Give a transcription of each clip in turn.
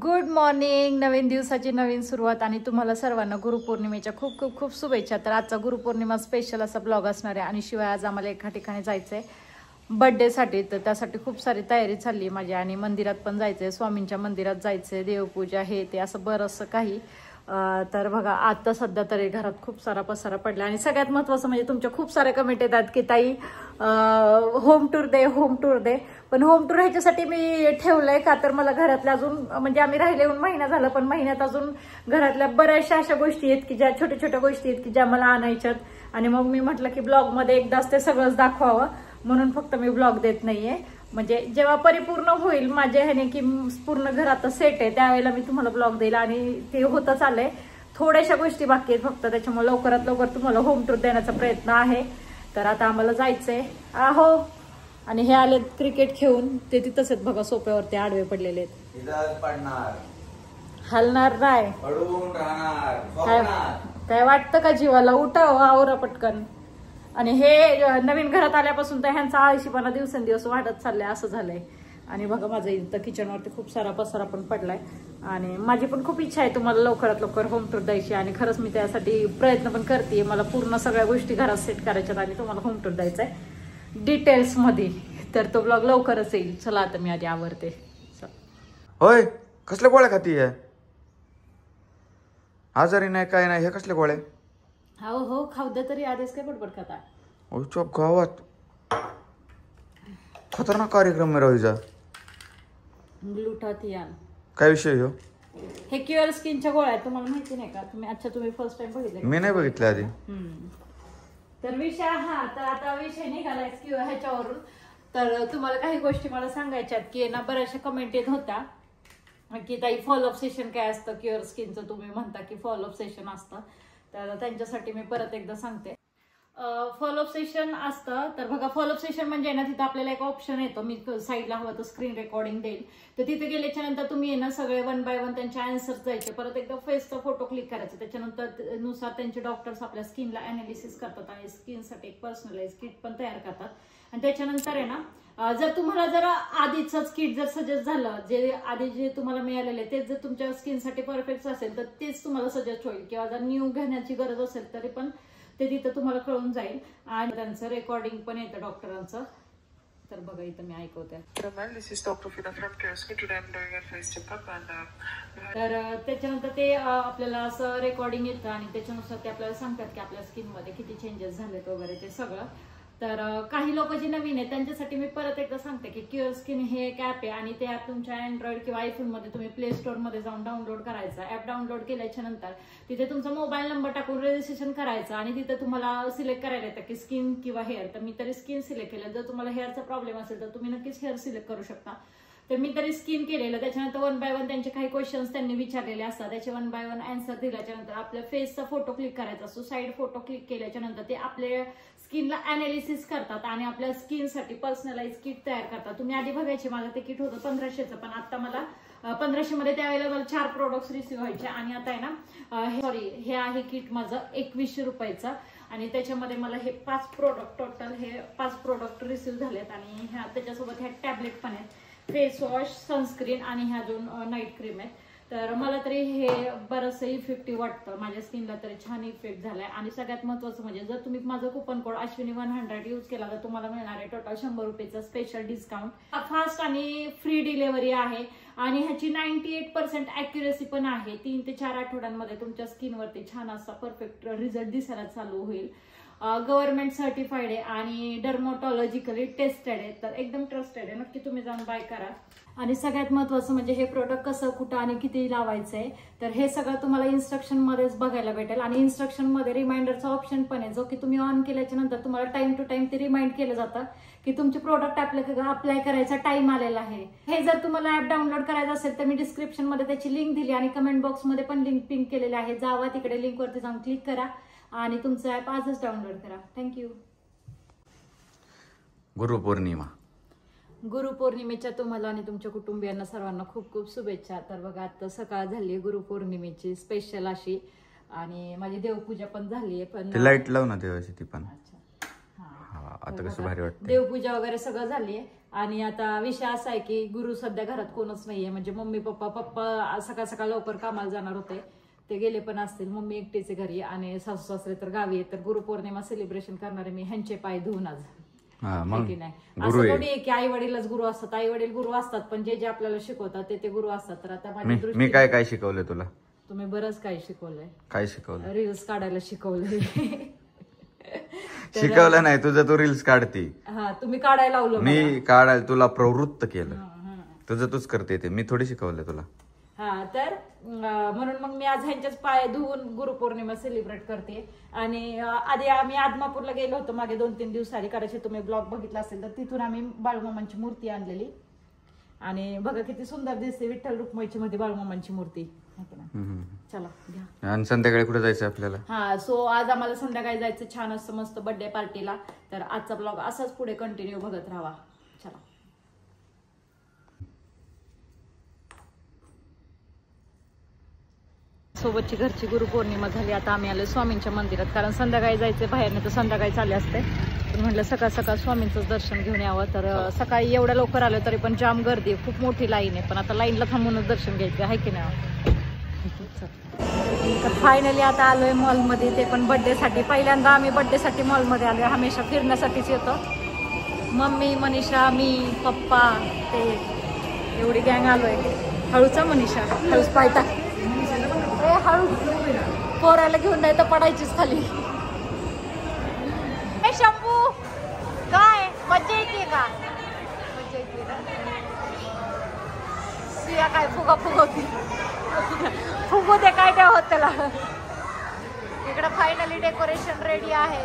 Good morning. नवीन दिवसाची नवीन सुरुवात आणि तुम्हाला सर्वांना गुरुपौर्णिमेच्या खूप खूप खूप शुभेच्छा. तर आजचा गुरुपौर्णिमा स्पेशल असा ब्लॉग असणार आहे आणि शिवाय आज आम्हाला एका ठिकाणी जायचं आहे बड्डेसाठी. तर त्यासाठी खूप सारी तयारी चालली आहे माझी आणि मंदिरात पण जायचं आहे, स्वामींच्या मंदिरात जायचं आहे, देवपूजा हे ते असं बरंचसं काही. तर बघा आता सध्या तरी घरात खूप सारा पसारा पडला आणि सगळ्यात महत्त्वाचं म्हणजे तुमच्या खूप साऱ्या कमेंट येतात की ताई होम टूर दे, होम टूर दे. पण होम टूर ह्याच्यासाठी मी ठेवलंय का तर मला घरातल्या अजून म्हणजे आम्ही राहिले येऊन महिना झाला पण महिन्यात अजून घरातल्या बऱ्याचशा अशा गोष्टी आहेत की ज्या छोट्या छोट्या गोष्टी आहेत की ज्या मला आणायच्यात आणि मग मी म्हटलं की ब्लॉगमध्ये एकदाच ते सगळंच दाखवावं म्हणून फक्त मी ब्लॉग देत नाहीये. म्हणजे जेव्हा परिपूर्ण होईल माझ्या ह्याने की पूर्ण घर आता सेट आहे त्यावेळेला मी तुम्हाला ब्लॉग देईल आणि ते होतच आलंय. थोड्याशा गोष्टी बाकी आहेत फक्त, त्याच्यामुळे लवकरात लवकर तुम्हाला होम टूर देण्याचा प्रयत्न आहे. तर आता आम्हाला जायचंय आहो. आणि हे आले क्रिकेट खेळून, ते तिथंच आहेत बघा सोप्यावरती आडवे पडलेले आहेत. हलणार नाही, काय वाटतं का जीवाला? उठाव आवरा पटकन. आणि हे नवीन घरात आल्यापासून तर ह्यांचा आळशीपणा दिवसेंदिवस वाढत चाललाय असं झालंय. आणि बघा माझं इथं किचनवरती खूप सारा पसारा पण पडलाय आणि माझी पण खूप इच्छा आहे तुम्हाला लवकरात लवकर होम टूर द्यायची आणि खरंच मी त्यासाठी प्रयत्न पण करते. मला पूर्ण सगळ्या गोष्टी घरात सेट करायच्यात आणि तुम्हाला होम टूर द्यायचा आहे डिटेल्स मध्ये. तर तो ब्लॉग लवकरच येईल. चला आता मी आधी आवरते. होय, कसल्या गोळ्या खाती आहे? आजारी नाही काय नाही, हे कसल्या गोळ्या? हो हो खाऊ दे तरी आधीच काय बडबड खाता. चॉप गावात खतरनाक कार्यक्रम आहे रोहिजा. ग्लुटाथियन काय विषय हो? हे क्युअर स्किनच्या गोळ्या आहेत, तुम्हाला माहिती नाही का? तुम्ही फर्स्ट टाइम बघितले? मी नाही बघितलं आधी. तर विषय तर आता विषय निघालाय क्युअर ह्याच्यावरून. तर तुम्हाला काही गोष्टी मला सांगायच्यात की ना बऱ्याचशा कमेंट येत होत्या की ताई फॉलोअप सेशन काय असतं क्युअर स्किनचं, तुम्ही म्हणता की फॉलोअप सेशन असतं. तर त्यांच्यासाठी मी परत एकदा सांगते. फॉलोअप सेशन असतं तर बघा फॉलोअप सेशन म्हणजे ना तिथं आपल्याला एक ऑप्शन येतो, मी साईडला हवं तर स्क्रीन रेकॉर्डिंग देईल. तर तिथे गेल्याच्या नंतर तुम्ही ना सगळे 1 बाय 1 त्यांचे आन्सर्स द्यायचे, परत एकदा फेसचा फोटो क्लिक करायचा, त्याच्यानंतर नुसार त्यांचे डॉक्टर्स आपल्या स्किनला अनालिसिस करतात आणि स्किनसाठी एक पर्सनलाइज किट पण तयार करतात. आणि त्याच्यानंतर आहे ना जर तुम्हाला जर आधीच किट जर सजेस्ट झालं, जे आधी जे तुम्हाला मिळालेले तेच जर तुमच्या स्किनसाठी परफेक्ट असेल तर तेच तुम्हाला सजेस्ट होईल, किंवा जर न्यू घेण्याची गरज असेल तरी पण ते तिथं तुम्हाला कळून जाईल. आणि त्यांचं रेकॉर्डिंग पण येतं डॉक्टरांचं. तर बघा इथं मी ऐकवते. तर त्याच्यानंतर ते आपल्याला असं रेकॉर्डिंग येतं आणि त्याच्यानुसार ते आपल्याला सांगतात की आपल्या स्किनमध्ये किती चेंजेस झालेत वगैरे ते सगळं. तर काही लोक जे नवीन आहेत त्यांच्यासाठी मी परत एकदा सांगते की क्युअर स्किन हे एक ऍप आहे आणि ते ऍप तुमच्या अँड्रॉइड किंवा आयफोन मध्ये तुम्ही प्ले स्टोर मध्ये जाऊन डाउनलोड करायचं. ऍप डाउनलोड केल्याच्या नंतर तिथे तुमचा मोबाईल नंबर टाकून रजिस्ट्रेशन करायचं आणि तिथे तुम्हाला सिलेक्ट करायला येतं की स्किन किंवा हेअर. तर मी तरी स्किन सिलेक्ट केलं. जर तुम्हाला हेअरचा प्रॉब्लेम असेल तर तुम्ही नक्कीच हेअर सिलेक्ट करू शकता. तर मी तरी स्किन केलेलं. त्याच्यानंतर 1 बाय 1 त्यांचे काही क्वेश्चन्स त्यांनी विचारलेले असतात, त्याचे 1 बाय 1 आन्सर दिल्याच्या नंतर आपल्या फेसचा फोटो क्लिक करायचा असतो. साईड फोटो क्लिक केल्याच्या नंतर ते आपल्या स्किनला अनालिसिस करतात आणि आपल्या स्किनसाठी पर्सनलाइज किट तयार करतात. तुम्ही आधी बघायचे माझं ते किट होतं 1500चं, पण आता मला 1500 मध्ये त्यावेळेला मला 4 प्रोडक्ट्स रिसिव्ह व्हायचे आणि आता आहे ना हे आहे किट माझं 2100 रुपयाचं आणि त्याच्यामध्ये मला हे 5 प्रोडक्ट टोटल हे 5 प्रोडक्ट रिसिव्ह झालेत आणि त्याच्यासोबत ह्या टॅबलेट पण आहेत, फेस वॉश, सनस्क्रीन आणि ह्या 2 नाईट क्रीम आहेत. तर मला तरी हे बरंचसं इफेक्टिव्ह वाटतं, माझ्या स्किनला तरी छान इफेक्ट झालाय. आणि सगळ्यात महत्त्वाचं म्हणजे जर तुम्ही माझं कुपन कोड अश्विनी 100 यूज केला तर तुम्हाला मिळणार आहे टोटल 100 रुपयाचं स्पेशल डिस्काउंट. फास्ट आणि फ्री डिलिव्हरी आहे आणि ह्याची 98% अॅक्युरेसी पण आहे. 3 ते 4 आठवड्यांमध्ये तुमच्या स्किनवरती छान असा परफेक्ट रिझल्ट दिसायला चालू होईल. गव्हर्नमेंट सर्टिफाईड आहे आणि डर्मोटॉलॉजिकली टेस्टेड आहे. तर एकदम ट्रस्टेड आहे, नक्की तुम्ही जाऊन बाय करा. आणि सगळ्यात महत्त्वाचं म्हणजे हे प्रोडक्ट कसं, कुठं आणि किती लावायचंय तर हे सगळं तुम्हाला इन्स्ट्रक्शन मध्येच बघायला भेटेल. आणि इन्स्ट्रक्शन मध्ये रिमाइंडरचा ऑप्शन पण आहे, जो की तुम्ही ऑन केल्याच्या नंतर तुम्हाला टाइम टू टाइम ते रिमाइंड केलं जातं की तुमचे प्रोडक्ट अप्लाय करायचा टाइम आलेला आहे. हे जर तुम्हाला ऍप डाउनलोड करायचं असेल तर मी डिस्क्रिप्शन मध्ये त्याची लिंक दिली आणि कमेंट बॉक्स मध्ये पण लिंक पिन केलेली आहे. जावा तिकडे लिंक वरती जाऊन क्लिक करा आणि तुमचं ऍप आजच डाउनलोड करा. थँक्यू. गुरुपौर्णिमेच्या तुम्हाला आणि तुमच्या कुटुंबियांना सर्वांना खूप खूप शुभेच्छा. तर बघा आता सकाळ झाली गुरुपौर्णिमेची स्पेशल अशी आणि माझी देवपूजा पण झाली आहे. पण लाईट लाव ना देवाची ती पण. अच्छा आता कसं भारी वाटतं. देवपूजा वगैरे सगळं झालीये आणि आता विषय असा आहे की गुरु सध्या घरात कोणच नाहीये. म्हणजे मम्मी पप्पा सकाळ सकाळ लवकर कामाला जाणार होते, ते गेले पण असतील. मम्मी एकटीचे घरी आणि सासू सासरे तर गावी आहेत. तर गुरुपौर्णिमा सेलिब्रेशन करणारे मी ह्यांचे पाय धुवून आज. की नाही असं थोडी आहे की आई वडीलच गुरु असतात. आई वडील गुरु असतात पण जे जे आपल्याला शिकवतात ते गुरु असतात. तर आता माझ्या दृष्टीने मी काय काय शिकवलंय तुला? तुम्ही बरंच काही शिकवलंय. काय शिकवलं? रील्स काढायला शिकवलंय. शिकवलं नाही तुझं, तू रील्स काढती. हा तुम्ही काढायला लावलं. मी काढायला तुला प्रवृत्त केलं. तुझं तूच करते ते, मी थोडी शिकवलंय तुला. हा तर म्हणून मग मी आज ह्यांच्याच पाय धुवून गुरुपौर्णिमा सेलिब्रेट करते. आणि आधी आम्ही आदमापूरला गेलो होतो मागे 2-3 दिवस आधी. कदाचित तुम्ही ब्लॉग बघितला असेल तर तिथून आम्ही बाळूमामांची मूर्ती आणलेली आणि बघा किती सुंदर दिसते विठ्ठल रुक्माईची मध्ये बाळूमामांची मूर्ती. चला घ्या. आणि संध्याकाळी कुठे जायचं आपल्याला? हा सो आज आम्हाला संध्याकाळी जायचं छान असं मस्त बर्थडे पार्टीला. तर आजचा ब्लॉग असाच पुढे कंटिन्यू बघत राहा. चला. सोबतची घरची गुरुपौर्णिमा झाली. आता आम्ही आलो स्वामींच्या मंदिरात, कारण संध्याकाळी जायचे बाहेर, नाही तर संध्याकाळी चालले असते. तर म्हटलं सकाळ सकाळ स्वामींचं दर्शन घेऊन यावं. तर सकाळी एवढ्या लवकर आलं तरी पण जाम गर्दी आहे, खूप मोठी लाईन आहे. पण आता लाईनला थांबूनच दर्शन घ्यायचं आहे की नाही. तर फायनली आता आलोय मॉलमध्ये, ते पण बर्थडेसाठी. पहिल्यांदा आम्ही बर्थडेसाठी मॉलमध्ये आलोय. हमेशा फिरण्यासाठीच येतो. मम्मी, मनीषा, मी, पप्पा, ते एवढी गँग आलोय. हळूचा मनीषा, हळूच पायता. हळू पोराला घेऊन नाही तर पडायचीच खाली. हे शंभू काय मज्जा येते का? मज्जा येते ना. सिया काय फुगा फुगवती. फुगू दे, काय काय होत त्याला. इकडं फायनली डेकोरेशन रेडी आहे.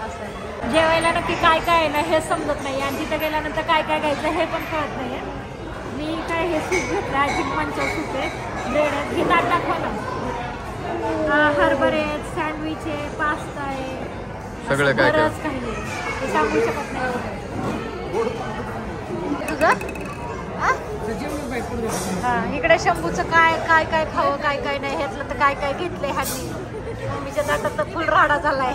असं जेवायला नक्की काय काय आहे ना हे समजत नाही आणि तिथं गेल्यानंतर काय काय घ्यायचं हे पण कळत नाही. मी काय हे सूप घेतलं, आय थिंक मंचा सूप आहे, ब्रेड आहे. हे ताट दाखवा ना. हरभरे आहेत, सँडविच आहे, पास्ता आहे, सगळं काय बरंच काही आहे, ते सांगू शकत नाही. तुझं हा इकडे शंभूचं काय काय काय खावं काय काय नाही घेतलं तर काय काय घेतलंय ह्यांनी. मम्मीच्या ताटात तर फुल राडा झालाय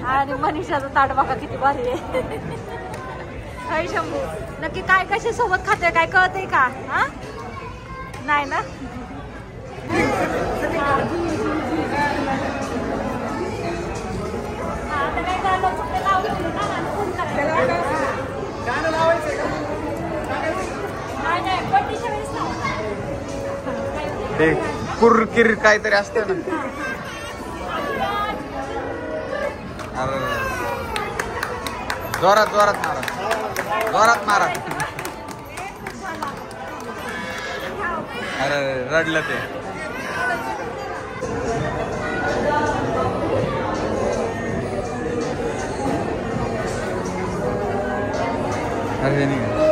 आणि मनीषाचं ताट बघा किती भारी आहे. काय शंभू नक्की काय कशा सोबत खाते काय कळतंय का? हा नाही ना. आता काय गाणं लावायचं ते कुरकिर काहीतरी असते ना. अरे जोरात जोरात मारा, जोरात मारा. अरे रडलं ते. अरे नाही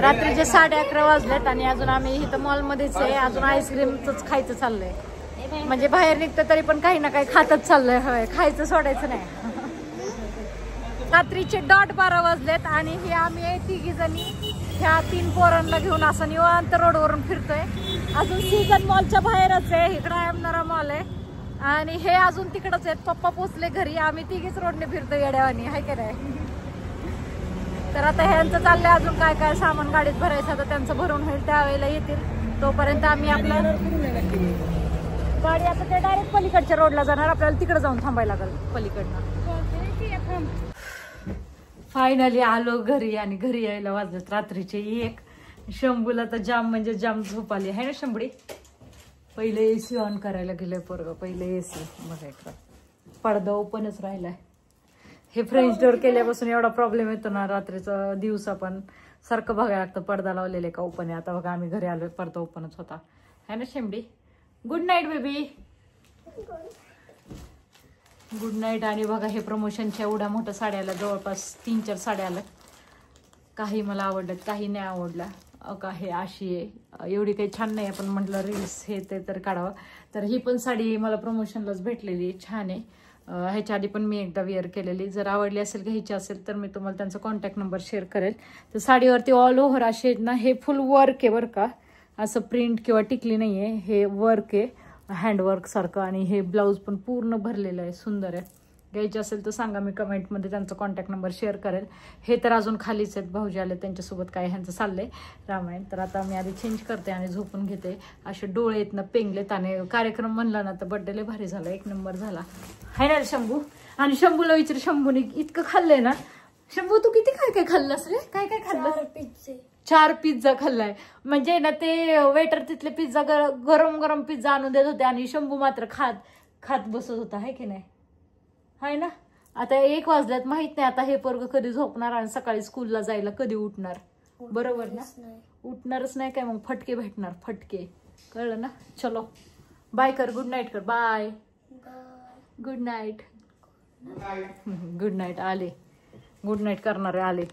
रात्रीचे 11:30 वाजलेत आणि अजून आम्ही इथं मॉलमध्येच आहे. अजून आईस्क्रीमच खायचं चाललंय. म्हणजे बाहेर निघतं तरी पण काही ना काही खातच चाललंय. होय खायचं सोडायचं नाही. रात्रीचे 12:30 वाजलेत आणि हे आम्ही तिघी जणी ह्या 3 पोरांना घेऊन असं निवांत रोडवरून फिरतोय. अजून सीझन मॉलच्या बाहेरच आहे. इकडं आयमनारा मॉल आहे आणि हे अजून तिकडच आहेत. पप्पा पोचले घरी, आम्ही तिघीच रोडने फिरतोय येड्यावानी, हाय की नाही. तर आता ह्यांचं चाललंय अजून काय काय सामान गाडीत भरायचं, तर त्यांचं भरून होईल त्यावेळेला येतील. तोपर्यंत आम्ही आपल्या गाडी आता ते डायरेक्ट पलीकडच्या रोडला जाणार. आपल्याला तिकडे जाऊन थांबायला लागेल पलीकडनं. फायनली आलो घरी आणि घरी यायला वाजत रात्रीचे 1. शंभूला तर जाम म्हणजे जाम झोप आली आहे ना शंभडी. पहिले एसी ऑन करायला गेलोय पोरग. पहिले एसी बघा इकडं पडदा ओपनच राहिलाय. हे फ्रेंच डोअर केल्यापासून एवढा प्रॉब्लेम येतो ना रात्रीचा. दिवसा पण सारखं बघायला लागतं पडदा लावलेले का ओपन आहे. आता बघा आम्ही घरी आलोय पडदा ओपनच होता है ना शेंबडी. Good night baby, good night. आणि बघा हे प्रमोशनच्या एवढ्या मोठ्या साड्या आल्या, जवळपास 3-4 साड्या आल्या. काही मला आवडल्यात, काही नाही आवडल्या. का हे अशी आहे, एवढी काही छान नाही. आपण म्हटलं रील्स हे ते तर काढावं. तर ही पण साडी मला प्रमोशनलाच भेटलेली, छान आहे. ह्याच्या आधी पण मी एकदा वेअर केलेली. जर आवडली असेल घ्यायची असेल तर मी तुम्हाला त्यांचा कॉन्टॅक्ट नंबर शेअर करेल. तर साडीवरती ऑल ओव्हर असे ना हे फुल वर्क आहे बरं का. असं प्रिंट किंवा टिकली नाही आहे, हे वर्क आहे हँडवर्क सारखं आणि हे ब्लाऊज पण पूर्ण भरलेलं आहे, सुंदर आहे. घ्यायचे असेल तर सांगा, मी कमेंटमध्ये त्यांचा कॉन्टॅक्ट नंबर शेअर करेल. हे तर अजून खालीच आहेत, भाऊजी आले त्यांच्यासोबत काय ह्यांचं चाललंय रामायण. तर आता मी आधी चेंज करते आणि झोपून घेते. असे डोळे आहेत ना पेंगलेत आणि कार्यक्रम म्हणला ना तर बड्डेले भारी झाला, एक नंबर झाला हाय ना शंभू. आणि शंभूला विचार, शंभूने इतकं खाल्लंय ना. शंभू तू किती काय काय खाल्लंस रे? काय काय खाल्लं? 4 पिझ्झा खाल्लाय. म्हणजे ना ते वेटर तिथले पिझ्झा गरम गरम पिझ्झा आणून देत होते आणि शंभू मात्र खात बसत होता, आहे की नाही? हाय ना. आता 1 वाजल्यात, माहित नाही आता हे पोरग कधी झोपणार आणि सकाळी स्कूलला जायला कधी उठणार. बरोबर ना? उठणारच नाही काय, मग फटके भेटणार, फटके. कळलं ना? चलो बाय कर, गुड नाईट कर, bye. Good night. Good night. आले गुड नाईट करणारे आले.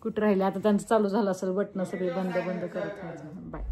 कुठं राहिले आता, त्यांचं चालू झालं असेल बटणं सगळे बंद करत. बाय.